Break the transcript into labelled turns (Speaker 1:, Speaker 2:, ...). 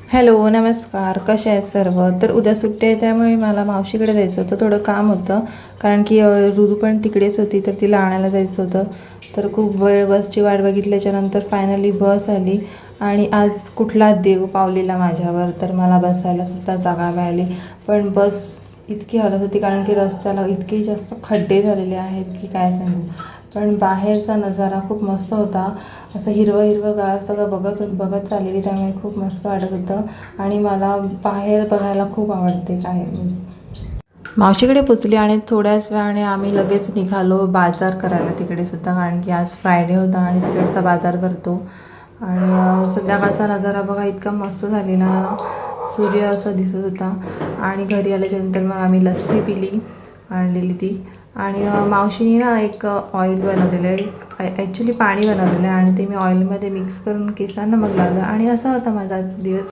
Speaker 1: Hello नमस्कार, कसे आहेत सर्व. तर उद्या सुट्टी आहे त्यामुळे मला मावशीकडे जायचं होतं, थोडं काम होतं. कारण की ऋतू पण तिकडेच होती तर तिला आणायला जायचं होतं. तर खूप वेळ बसची वाट बघितल्याच्यानंतर फायनली बस आली आणि आज कुठला देव पावलेला माझ्यावर, तर मला बसायलासुद्धा जागा मिळाली. पण बस इतकी हलत होती कारण की रस्त्याला इतके जास्त खड्डे झालेले आहेत की काय सांगू. पण बाहेरचा नजारा खूप मस्त होता. असं हिरवं हिरवं गार सगळं बघत बघत चाललेली, त्यामुळे खूप मस्त वाटत होतं. आणि मला बाहेर बघायला खूप आवडते काय म्हणजे. मावशीकडे पोचली आणि थोड्याच वेळाने आम्ही लगेच निघालो बाजार करायला तिकडे सुद्धा, कारण की आज फ्रायडे होता आणि तिकडचा बाजार भरतो. आणि संध्याकाळचा नजारा बघा इतका मस्त झालेला, सूर्य असं दिसत होता. आणि घरी आल्याच्यानंतर मग आम्ही लस्सी पिली, आणलेली ती. आणि मावशीने ना एक ऑइल बनवलेलं आहे, ॲक्च्युली पाणी बनवलेलं आहे आणि ते मी ऑइलमध्ये मिक्स करून केसांना मग लावलं. आणि असा होता माझा दिवस.